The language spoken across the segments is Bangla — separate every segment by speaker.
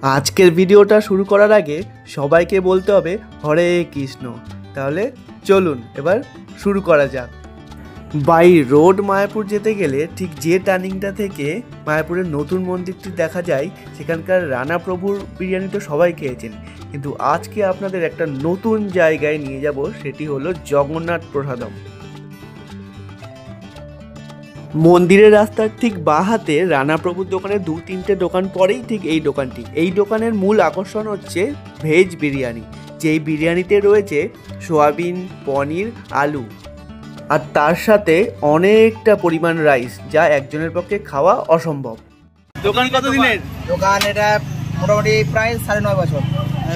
Speaker 1: আজকের ভিডিওটা শুরু করার আগে সবাইকে বলতে হবে হরে কৃষ্ণ। তাহলে চলুন এবার শুরু করা যাক। বাই রোড মায়াপুর যেতে গেলে ঠিক যে টার্নিংটা থেকে মায়াপুরের নতুন মন্দিরটি দেখা যায়, সেখানকার রানা প্রভুর বিরিয়ানি তো সবাই খেয়েছেন, কিন্তু আজকে আপনাদের একটা নতুন জায়গায় নিয়ে যাব, সেটি হলো জগন্নাথ প্রসাদম। মন্দিরের রাস্তার ঠিক বাঁ হাতে রানা প্রভুর দোকানের 2-3টে দোকান পরেই ঠিক এই দোকানটি। এই দোকানের মূল আকর্ষণ হচ্ছে ভেজ বিরিয়ানি, যেই বিরিয়ানিতে রয়েছে সোয়াবিন, পনির, আলু আর তার সাথে অনেকটা পরিমাণ রাইস, যা একজনের পক্ষে খাওয়া অসম্ভব।
Speaker 2: দোকান কতদিনের?
Speaker 3: দোকান এটা মোটামুটি প্রায় 9.5 বছর।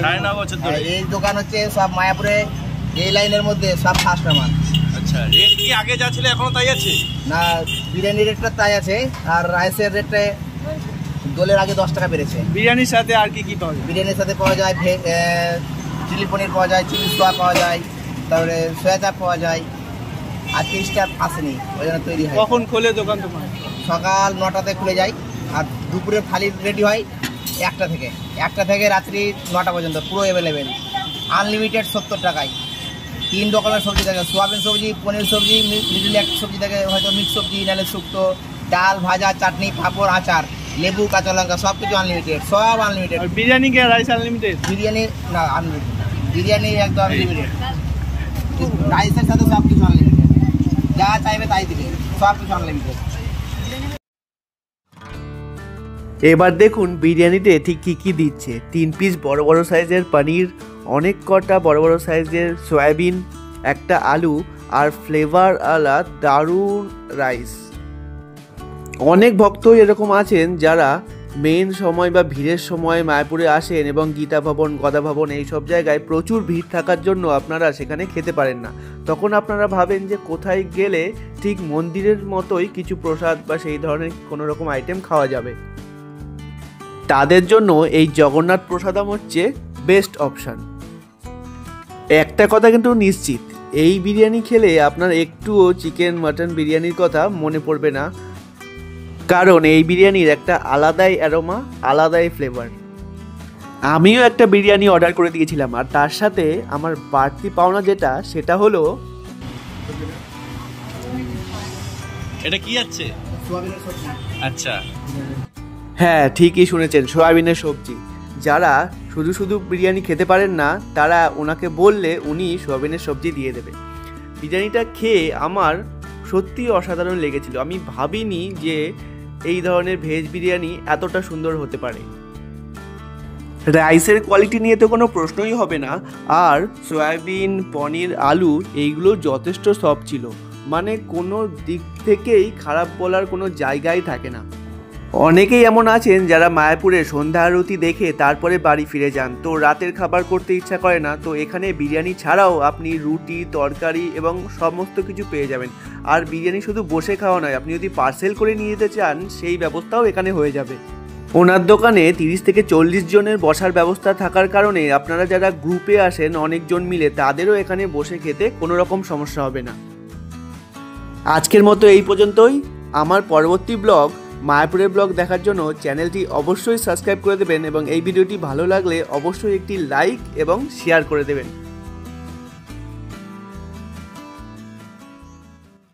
Speaker 2: 9.5 বছর ধরে
Speaker 3: এই দোকান হচ্ছে সব মায়াপুরে এই লাইনের মধ্যে সব ফার্স্ট আমার।
Speaker 2: আচ্ছা, রেট কি আগে যা ছিল এখনো তাই আছে?
Speaker 3: না, বিরিয়ানির রেটটা তাই আছে, আর রাইসের রেটটা দোলের আগে 10 টাকা বেড়েছে।
Speaker 2: বিরিয়ানির সাথে আর কি কি পাওয়া যায়?
Speaker 3: বিরিয়ানির সাথে পাওয়া যায় চিলি পনির পাওয়া যায়, চিলি সোয়া পাওয়া যায়, তারপরে সোয়া চাপ পাওয়া যায়। আজকে স্টাফ আসেনি, ওই জন্য তৈরি হয়।
Speaker 2: কখন খোলে দোকান তোমার?
Speaker 3: সকাল 9টাতে খুলে যায়, আর দুপুরে থালি রেডি হয় 1টা থেকে রাত্রি 9টা পর্যন্ত, পুরো অ্যাভেলেবেল, আনলিমিটেড 70 টাকায়। 3 রকমের সবজি থাকে, সোয়াবিন সবজি, পনির সবজি, মিডিল এক সবজি থাকে, হয়তো মিক্স সবজি, নাহলে শুক্তো, ডাল, ভাজা, চাটনি, পাঁপড়, আচার, লেবু, কাঁচা লঙ্কা, সব কিছু আনলিমিটেড, সব আনলিমিটেড।
Speaker 2: বিরিয়ানি কে রাইস আনলিমিটেড?
Speaker 3: বিরিয়ানি না আনলিমিটেড, বিরিয়ানি একদম আনলিমিটেড, রাইসের সাথে সব কিছু আনলিমিটেড, যা চাইবে তাই দিবে, সব কিছু আনলিমিটেড।
Speaker 1: এবার দেখুন বিরিয়ানিতে ঠিক কী কী দিচ্ছে। 3 পিস বড় বড় সাইজের পনির, অনেক কটা বড় বড় সাইজের সয়াবিন, একটা আলু আর ফ্লেভার আলা দারুণ রাইস। অনেক ভক্ত এরকম আছেন যারা মেন সময় বা ভিড়ের সময় মায়াপুরে আসেন এবং গীতা ভবন, গদা ভবন এইসব জায়গায় প্রচুর ভিড় থাকার জন্য আপনারা সেখানে খেতে পারেন না। তখন আপনারা ভাবেন যে কোথায় গেলে ঠিক মন্দিরের মতোই কিছু প্রসাদ বা সেই ধরনের কোনো রকম আইটেম খাওয়া যাবে। তাদের জন্য এই জগন্নাথ প্রসাদম হচ্ছে বেস্ট অপশান। একটা কথা কিন্তু নিশ্চিত, এই বিরিয়ানি খেলে আপনার একটুও চিকেন, মাটন বিরিয়ানির কথা মনে পড়বে না, কারণ এই বিরিয়ানির একটা আলাদাই অ্যারোমা, আলাদাই ফ্লেভার। আমিও একটা বিরিয়ানি অর্ডার করে দিয়েছিলাম, আর তার সাথে আমার বাড়তি পাওনা যেটা, সেটা হলো
Speaker 2: এটা কি আছে?
Speaker 3: সোয়াবিনের সবজি।
Speaker 2: আচ্ছা,
Speaker 1: হ্যাঁ ঠিকই শুনেছেন, সয়াবিনের সবজি। যারা শুধু শুধু বিরিয়ানি খেতে পারেন না, তারা ওনাকে বললে উনি সয়াবিনের সবজি দিয়ে দেবে। বিরিয়ানিটা খেয়ে আমার সত্যিই অসাধারণ লেগেছিল। আমি ভাবিনি যে এই ধরনের ভেজ বিরিয়ানি এতটা সুন্দর হতে পারে। রাইসের কোয়ালিটি নিয়ে তো কোনো প্রশ্নই হবে না, আর সয়াবিন, পনির, আলু এইগুলো যথেষ্ট সফট ছিল, মানে কোনো দিক থেকেই খারাপ বলার কোনো জায়গাই থাকে না। অনেকেই এমন আছেন যারা মায়াপুরে সন্ধ্যা আরতি দেখে তারপরে বাড়ি ফিরে যান, তো রাতের খাবার করতে ইচ্ছা করে না, তো এখানে বিরিয়ানি ছাড়াও আপনি রুটি, তরকারি এবং সমস্ত কিছু পেয়ে যাবেন। আর বিরিয়ানি শুধু বসে খাওয়া নয়, আপনি যদি পার্সেল করে নিয়ে যেতে চান সেই ব্যবস্থাও এখানে হয়ে যাবে। ওনার দোকানে 30 থেকে 40 জনের বসার ব্যবস্থা থাকার কারণে আপনারা যারা গ্রুপে আসেন অনেকজন মিলে, তাদেরও এখানে বসে খেতে কোনো রকম সমস্যা হবে না। আজকের মতো এই পর্যন্তই। আমার পরবর্তী ব্লগ, মায়াপুরের ব্লগ দেখার জন্য চ্যানেলটি অবশ্যই সাবস্ক্রাইব করে দেবেন, এবং এই ভিডিওটি ভালো লাগলে অবশ্যই একটি লাইক এবং শেয়ার করে দেবেন।